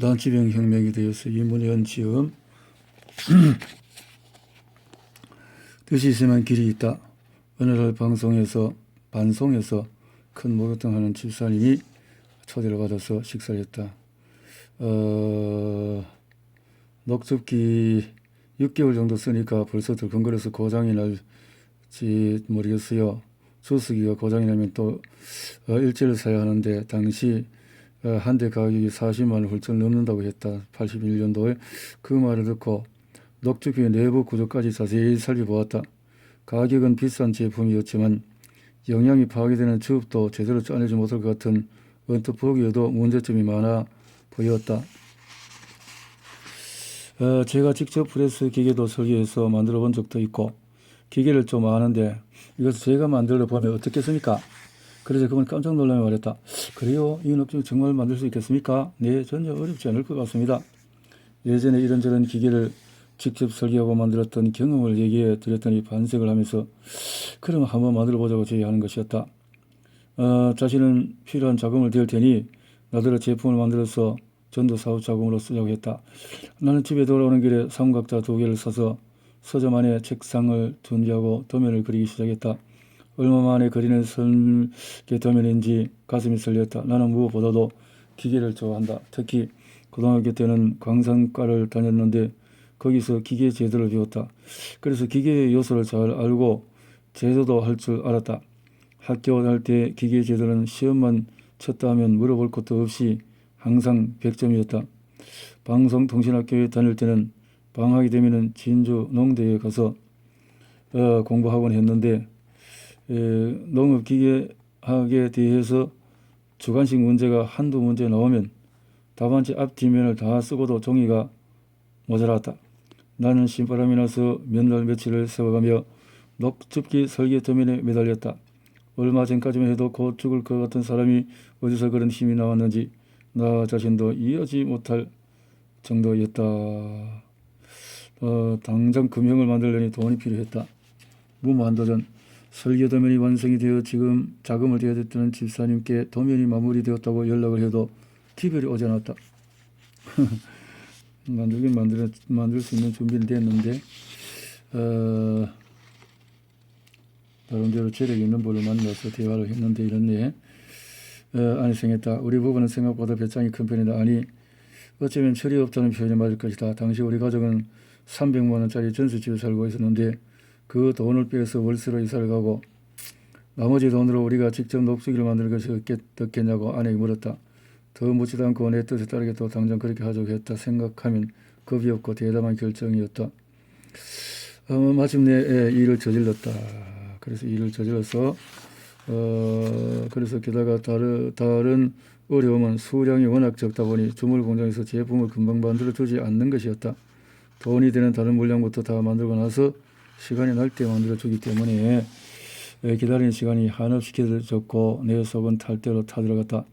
난치병 혁명에 대해서 이문현 지음. 뜻이 있으면 길이 있다. 어느 날 반송에서 큰 목욕탕 하는 집사님이 초대를 받아서 식사를 했다. 녹즙기 6개월 정도 쓰니까 벌써 덜컹거려서 고장이 날지 모르겠어요. 주스기가 고장이 나면 또 일제를 사야 하는데 당시 한 대 가격이 40만 원 훌쩍 넘는다고 했다. 81년도에 그 말을 듣고 녹즙기의 내부 구조까지 자세히 살펴보았다. 가격은 비싼 제품이었지만 영양이 파괴되는 즙도 제대로 짜내지 못할 것 같은 언뜻 보기에도 문제점이 많아 보였다. 제가 직접 프레스 기계도 설계해서 만들어 본 적도 있고 기계를 좀 아는데 이것을 제가 만들어 보면 어떻겠습니까? 그래서 그분 깜짝 놀라며 말했다. 그래요? 이 녹즙 정말 만들 수 있겠습니까? 네, 전혀 어렵지 않을 것 같습니다. 예전에 이런저런 기계를 직접 설계하고 만들었던 경험을 얘기해 드렸더니 반색을 하면서 그럼 한번 만들어 보자고 제의하는 것이었다. 자신은 필요한 자금을 대올 테니 나더러 제품을 만들어서 전도 사업 자금으로 쓰자고 했다. 나는 집에 돌아오는 길에 삼각자 2개를 사서 서점 안에 책상을 준비하고 도면을 그리기 시작했다. 얼마 만에 그리는 설계 도면인지 가슴이 설렸다. 나는 무엇보다도 기계를 좋아한다. 특히 고등학교 때는 광산과를 다녔는데 거기서 기계 제도를 배웠다. 그래서 기계의 요소를 잘 알고 제조도 할 줄 알았다. 학교 다닐 때 기계 제도는 시험만 쳤다 하면 물어볼 것도 없이 항상 100점이었다. 방송통신학교에 다닐 때는 방학이 되면은 진주 농대에 가서 공부하곤 했는데 농업기계학에 대해서 주관식 문제가 한두 문제 나오면 답안지 앞뒷면을 다 쓰고도 종이가 모자랐다. 나는 신바람이 나서 몇 날 며칠을 세워가며 녹즙기 설계 도면에 매달렸다. 얼마 전까지만 해도 곧 죽을 것 같은 사람이 어디서 그런 힘이 나왔는지 나 자신도 이해하지 못할 정도였다. 당장 금형을 만들려니 돈이 필요했다. 무한도전. 설계 도면이 완성이 되어 지금 자금을 대야 됐던 집사님께 도면이 마무리되었다고 연락을 해도 기별이 오지 않았다. 만들 수 있는 준비는 됐는데 나름대로 재력 있는 분을 만나서 대화를 했는데 이렇네. 아니 생겼다. 우리 부부는 생각보다 배짱이 큰 편이다. 아니 어쩌면 철이 없다는 표현이 맞을 것이다. 당시 우리 가족은 300만 원짜리 전셋집에 살고 있었는데 그 돈을 빼서 월세로 이사를 가고 나머지 돈으로 우리가 직접 녹즙기를 만들 것이 어떻겠냐고 아내에게 물었다. 더 묻지도 않고 내 뜻에 따르겠다고 당장 그렇게 하자고 했다. 생각하면 겁이 없고 대담한 결정이었다. 마침내 일을 저질렀다. 그래서 일을 저질러서 그래서 게다가 다른 어려움은 수량이 워낙 적다 보니 주물 공장에서 제품을 금방 만들어 주지 않는 것이었다. 돈이 되는 다른 물량부터 다 만들고 나서 시간이 날 때 만들어 주기 때문에 기다리는 시간이 한없이 길어졌고 내 속은 탈대로 타들어갔다.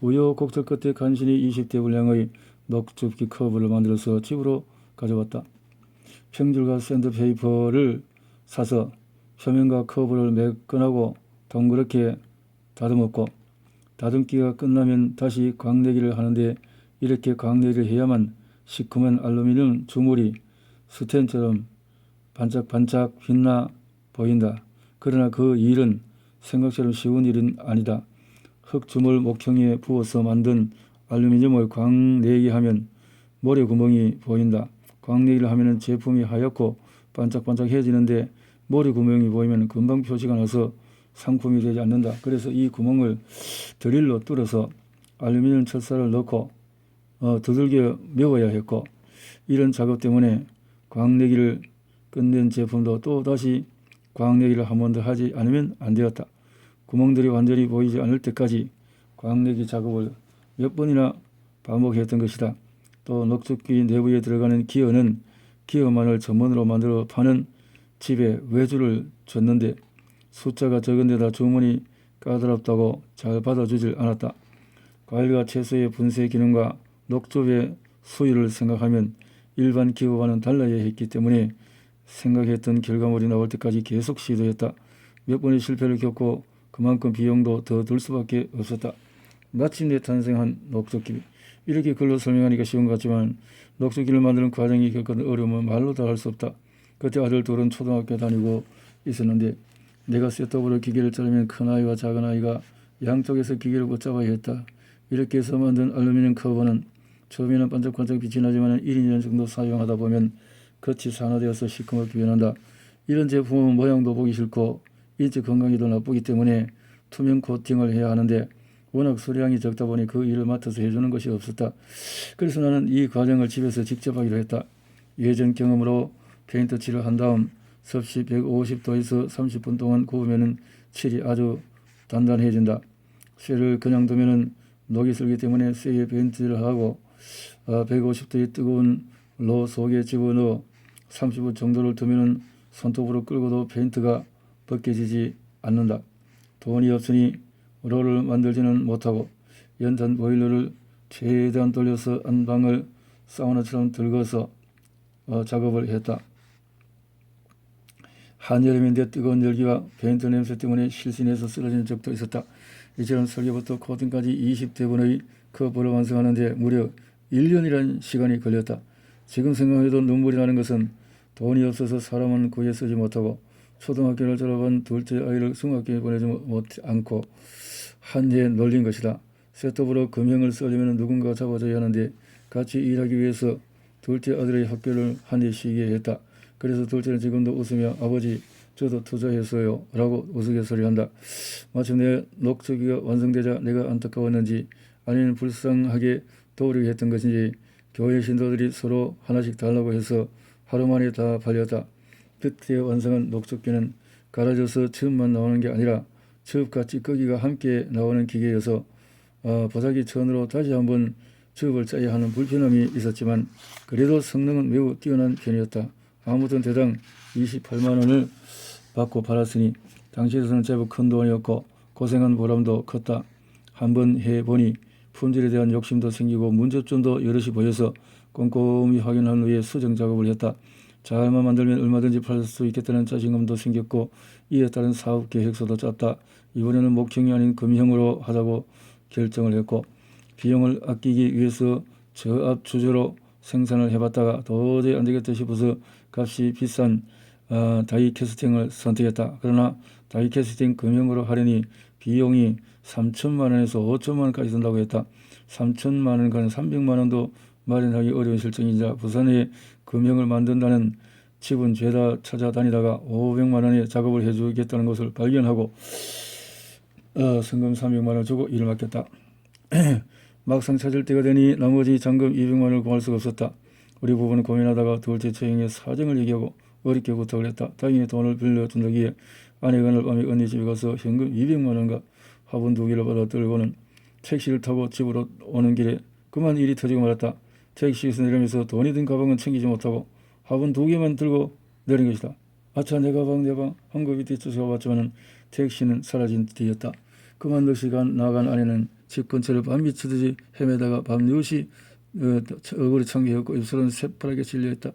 우여곡절 끝에 간신히 20대 분량의 녹즙기 컵을 만들어서 집으로 가져왔다. 평줄과 샌드페이퍼를 사서 표면과 컵을 매끈하고 동그랗게 다듬었고 다듬기가 끝나면 다시 광내기를 하는데 이렇게 광내기를 해야만 시커먼 알루미늄 주물이 스텐처럼 반짝반짝 빛나 보인다. 그러나 그 일은 생각처럼 쉬운 일은 아니다. 흙주물 목형에 부어서 만든 알루미늄을 광내기하면 모래구멍이 보인다. 광내기를 하면 제품이 하얗고 반짝반짝해지는데 모래구멍이 보이면 금방 표시가 나서 상품이 되지 않는다. 그래서 이 구멍을 드릴로 뚫어서 알루미늄 철사를 넣고 두들겨 메워야 했고 이런 작업 때문에 광내기를 끝낸 제품도 또 다시 광내기를 한 번 더 하지 않으면 안 되었다. 구멍들이 완전히 보이지 않을 때까지 광내기 작업을 몇 번이나 반복했던 것이다. 또 녹즙기 내부에 들어가는 기어는 기어만을 전문으로 만들어 파는 집에 외주를 줬는데 숫자가 적은데다 주문이 까다롭다고 잘 받아주질 않았다. 과일과 채소의 분쇄 기능과 녹즙의 수율을 생각하면 일반 기어와는 달라야 했기 때문에 생각했던 결과물이 나올 때까지 계속 시도했다. 몇 번의 실패를 겪고 그만큼 비용도 더 들 수밖에 없었다. 마침내 탄생한 녹조끼리. 이렇게 글로 설명하니까 쉬운 것 같지만 녹조끼리를 만드는 과정이 겪은 어려움은 말로 다 할 수 없다. 그때 아들 둘은 초등학교 다니고 있었는데 내가 셋업으로 기계를 자르면 큰아이와 작은아이가 양쪽에서 기계를 붙잡아야 했다. 이렇게 해서 만든 알루미늄 커버는 처음에는 반짝반짝 빛이 나지만 1, 2년 정도 사용하다 보면 겉이 산화되어서 시커멓게 변한다. 이런 제품은 모양도 보기 싫고 인체 건강에도 나쁘기 때문에 투명 코팅을 해야 하는데 워낙 수량이 적다 보니 그 일을 맡아서 해주는 것이 없었다. 그래서 나는 이 과정을 집에서 직접 하기로 했다. 예전 경험으로 페인트 칠을 한 다음 섭씨 150도에서 30분 동안 구우면 칠이 아주 단단해진다. 쇠를 그냥 두면 녹이 슬기 때문에 쇠에 페인트를 하고 150도의 뜨거운 로 속에 집어넣어 30분 정도를 두면 손톱으로 끌고도 페인트가 벗겨지지 않는다. 돈이 없으니 롤을 만들지는 못하고 연탄 보일러를 최대한 돌려서 안방을 사우나처럼 들거서 작업을 했다. 한여름인데 뜨거운 열기와 페인트 냄새 때문에 실신해서 쓰러진 적도 있었다. 이처럼 설계부터 코팅까지 20대분의 커버를 완성하는데 무려 1년이라는 시간이 걸렸다. 지금 생각해도 눈물이 나는 것은 돈이 없어서 사람은 구해 쓰지 못하고 초등학교를 졸업한 둘째 아이를 중학교에 보내지 않고 한 해 놀린 것이다. 셋업으로 금형을 쓰려면 누군가 잡아줘야 하는데 같이 일하기 위해서 둘째 아들의 학교를 한 해 쉬게 했다. 그래서 둘째는 지금도 웃으며 아버지 저도 투자했어요 라고 우스갯소리한다. 마침내 녹조기가 완성되자 내가 안타까웠는지 아니면 불쌍하게 도우려고 했던 것인지 교회 신도들이 서로 하나씩 달라고 해서 하루 만에 다 팔렸다. 그때 완성한 녹조기는 갈아져서 즙만 나오는 게 아니라 즙과 찌꺼기가 함께 나오는 기계여서 보자기 천으로 다시 한번 즙을 짜야 하는 불편함이 있었지만 그래도 성능은 매우 뛰어난 편이었다. 아무튼 대당 28만원을 받고 팔았으니 당시에서는 제법 큰 돈이었고 고생한 보람도 컸다. 한번 해보니 품질에 대한 욕심도 생기고 문제점도 여럿이 보여서 꼼꼼히 확인한 후에 수정 작업을 했다. 잘만 만들면 얼마든지 팔 수 있겠다는 자신감도 생겼고 이에 따른 사업 계획서도 짰다. 이번에는 목형이 아닌 금형으로 하자고 결정을 했고 비용을 아끼기 위해서 저압 주조로 생산을 해봤다가 도저히 안되겠다 싶어서 값이 비싼 다이캐스팅을 선택했다. 그러나 다이캐스팅 금형으로 하려니 비용이 3천만원에서 5천만원까지 든다고 했다. 3천만원간 300만원도 마련하기 어려운 실정이자 부산에 금형을 만든다는 집은 죄다 찾아다니다가 500만원의 작업을 해주겠다는 것을 발견하고 성금 300만원을 주고 일을 맡겼다. 막상 찾을 때가 되니 나머지 잔금 200만원을 구할 수가 없었다. 우리 부부는 고민하다가 둘째 처형의 사정을 얘기하고 어렵게 부탁을 했다. 다행히 돈을 빌려준다기에 아내가 오늘 밤에 언니 집에 가서 현금 200만원과 화분 2개를 받아 들고는 택시를 타고 집으로 오는 길에 그만 일이 터지고 말았다. 택시에서 내리면서 돈이 든 가방은 챙기지 못하고 화분 2개만 들고 내린 것이다. 아차 내 가방 한급이 뒤쫓아가 봤지만 택시는 사라진 뒤였다. 그만 넋이 나간 아내는 집 근처를 밤미치듯이 헤매다가 밤 10시 얼굴이 창개였고 입술은 새파랗게 질려있다.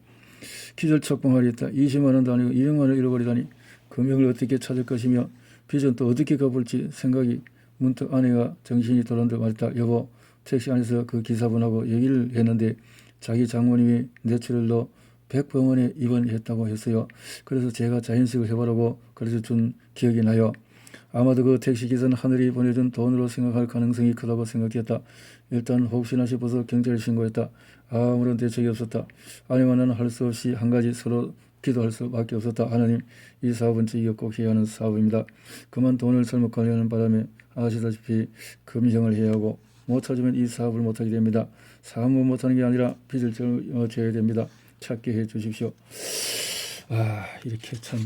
기절촉봉하려 했다. 20만원도 아니고 200만원 잃어버리다니 금형을 어떻게 찾을 것이며 빚은 또 어떻게 갚을지 생각이 문득 아내가 정신이 돌아온 듯 말했다. 여보 택시 안에서 그 기사분하고 얘기를 했는데 자기 장모님이 뇌출혈로 100병원에 입원했다고 했어요. 그래서 제가 자연식을 해보라고 가르쳐준 기억이 나요. 아마도 그 택시기사는 하늘이 보내준 돈으로 생각할 가능성이 크다고 생각했다. 일단 혹시나 싶어서 경찰에 신고했다. 아무런 대책이 없었다. 아내와 나는 할 수 없이 한 가지 서로 기도할 수밖에 없었다. 하나님, 이 사업은 저희가 꼭 해야 하는 사업입니다. 그만 돈을 잘못하려는 바람에 아시다시피 금형을 해야 하고 못 찾으면 이 사업을 못하게 됩니다. 사업을 못하는 게 아니라 빚을 져야 됩니다. 찾게 해 주십시오. 이렇게 참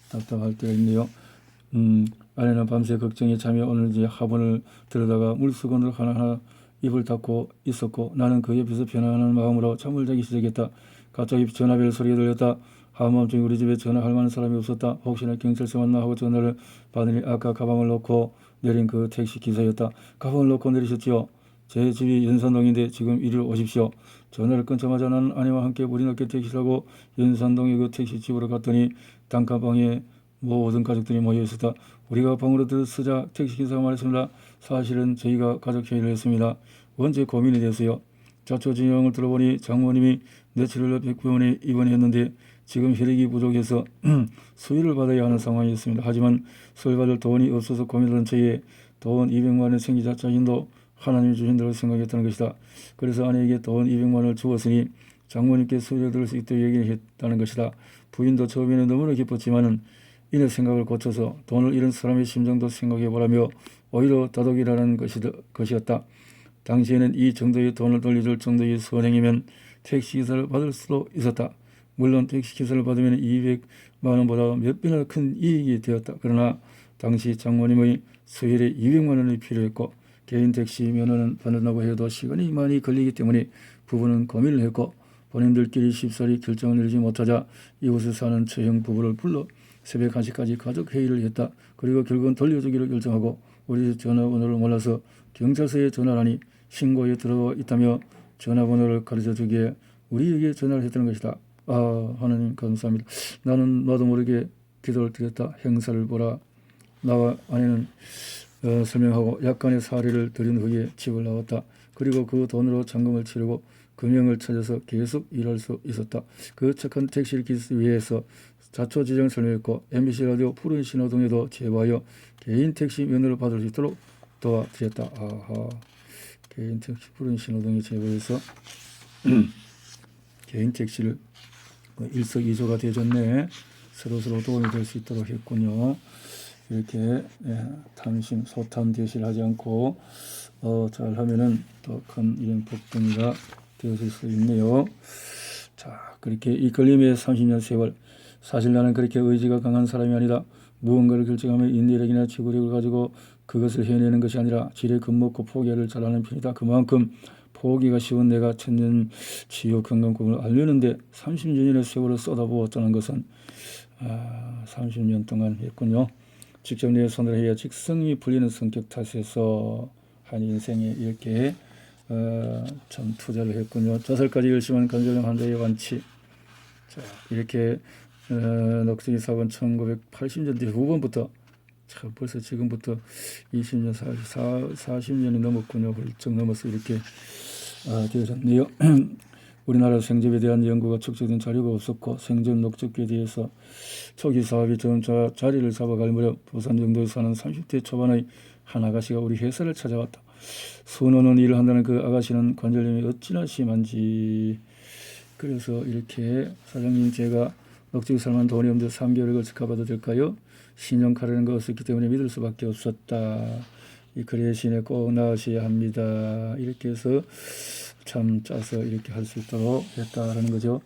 답답할 때가 있네요. 아내는 밤새 걱정에 잠이 오는지 화분을 들여다가 물수건을 하나하나 입을 닫고 있었고 나는 그 옆에서 편안한 마음으로 잠을 자기 시작했다. 갑자기 전화벨 소리가 들렸다. 한밤중에 우리 집에 전화할 만한 사람이 없었다. 혹시나 경찰서 왔나 하고 전화를 받으니 아까 가방을 놓고 내린 그 택시 기사였다. 가방을 놓고 내리셨지요? 제 집이 연산동인데 지금 이리로 오십시오. 전화를 끊자마자 나는 아내와 함께 우리 늦게 택시를 하고 연산동의 그 택시집으로 갔더니 단칸방에 모든 가족들이 모여 있었다. 우리가 방으로 들어서자 택시기사가 말했습니다. 사실은 저희가 가족회의를 했습니다. 언제 고민이 됐어요. 자초지종을 들어보니 장모님이 뇌출혈로 백병원에 입원했는데 지금 혈액이 부족해서 수유를 받아야 하는 상황이었습니다. 하지만 수유를 받을 돈이 없어서 고민하던 저희에 돈 200만 원 생기자 자신도 하나님이 주신다고 생각했다는 것이다. 그래서 아내에게 돈 200만 원을 주었으니 장모님께 수유를 들을 수 있도록 얘기했다는 것이다. 부인도 처음에는 너무나 기뻤지만은 이내 생각을 고쳐서 돈을 잃은 사람의 심정도 생각해보라며 오히려 다독이라는 것이었다. 당시에는 이 정도의 돈을 돌려줄 정도의 선행이면 택시기사를 받을 수도 있었다. 물론 택시기사를 받으면 200만 원보다 몇 배나 큰 이익이 되었다. 그러나 당시 장모님의 수혈에 200만 원이 필요했고 개인 택시 면허는 받는다고 해도 시간이 많이 걸리기 때문에 부부는 고민을 했고 본인들끼리 쉽사리 결정을 내리지 못하자 이곳에 사는 처형 부부를 불러 새벽 1시까지 가족회의를 했다. 그리고 결국은 돌려주기로 결정하고 우리 전화번호를 몰라서 경찰서에 전화하니 신고에 들어와 있다며 전화번호를 가르쳐주기에 우리에게 전화를 했다는 것이다. 아, 하나님 감사합니다. 나도 모르게 기도를 드렸다. 행사를 보라. 나와 아내는 설명하고 약간의 사례를 드린 후에 집을 나왔다. 그리고 그 돈으로 잔금을 치르고 금형을 찾아서 계속 일할 수 있었다. 그 착한 택시를 기르기 위해서 자초지종을 설명했고 MBC 라디오 푸른 신호등에도 제보하여 개인 택시 면허를 받을 수 있도록 도와드렸다. 아하, 개인 택시 푸른 신호등에 제보해서 개인 택시를 일석이조가 되어줬네. 서로서로 도움이 될 수 있도록 했군요. 이렇게 탐심, 소탐대실 하지 않고 잘하면은 더 큰 이런 복덩이가 되어질 수 있네요. 자, 그렇게 이 걸림의 30년 세월. 사실 나는 그렇게 의지가 강한 사람이 아니다. 무언가를 결정하면 인내력이나 지구력을 가지고 그것을 해내는 것이 아니라 지레 겁먹고 포기를 잘하는 편이다. 그만큼 포기가 쉬운 내가 천년 치유 건강법을 알려는데 30년의 세월을 쏟아부었다는 것은 30년 동안 했군요. 직접 내 손으로 해야 직성이 풀리는 성격 탓에서 한 인생에 이렇게 참 투자를 했군요. 자살까지 열심한 간절한 환자의 완치. 자, 이렇게 넉적이 사건 1980년대 후반부터 참 벌써 지금부터 20년, 40년이 넘었군요. 훌쩍 넘어서 이렇게 되어졌네요. 우리나라 생접에 대한 연구가 축적된 자료가 없었고 생접 녹적에 대해서 초기 사업이 점차 자리를 잡아갈 무렵 부산 영도에 사는 30대 초반의 한 아가씨가 우리 회사를 찾아왔다. 수년은 일을 한다는 그 아가씨는 관절염이 어찌나 심한지. 그래서 이렇게 사장님 제가 녹적이 살만 돈이 없는데 3개월에 걸쳐 가봐도 될까요? 신용카드라는 거 없었기 때문에 믿을 수밖에 없었다. 이 그래 시내 꼭 나으셔야 합니다. 이렇게 해서 참 짜서 이렇게 할 수 있도록 했다라는 거죠.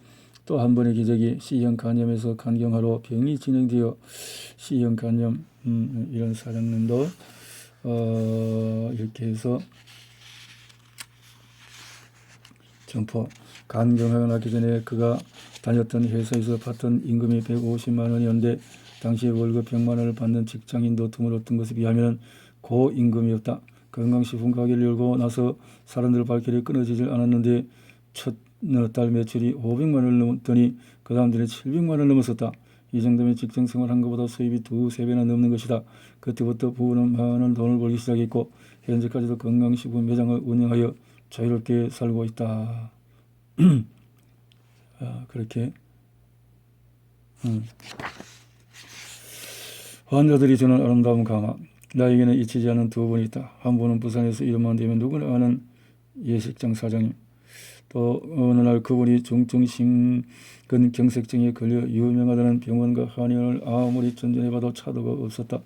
또 한 번의 기적이 C형 간염에서 간경화로 병이 진행되어 C형 간염 이런 사장님도 이렇게 해서 점포 간경화가 나기 전에 그가 다녔던 회사에서 받던 임금이 150만 원이었는데 당시 월급 100만 원을 받는 직장인도 드물었던 것에 비하면 고임금이었다. 건강식품 가게를 열고 나서 사람들 발길이 끊어지질 않았는데 첫 달 매출이 500만 원을 넘었더니 그 다음 달에 700만 원을 넘었었다. 이 정도면 직장생활 한 것보다 수입이 2~3배나 넘는 것이다. 그때부터 부부는 많은 돈을 벌기 시작했고 현재까지도 건강식품 매장을 운영하여 자유롭게 살고 있다. 그렇게 환자들이 주는 아름다운 강화. 나에게는 잊히지 않은 두 분이 있다. 한 분은 부산에서 이름만 되면 누구나 아는 예식장 사장님. 또 어느 날 그분이 중증심근 경색증에 걸려 유명하다는 병원과 한의원을 아무리 전전해봐도 차도가 없었다.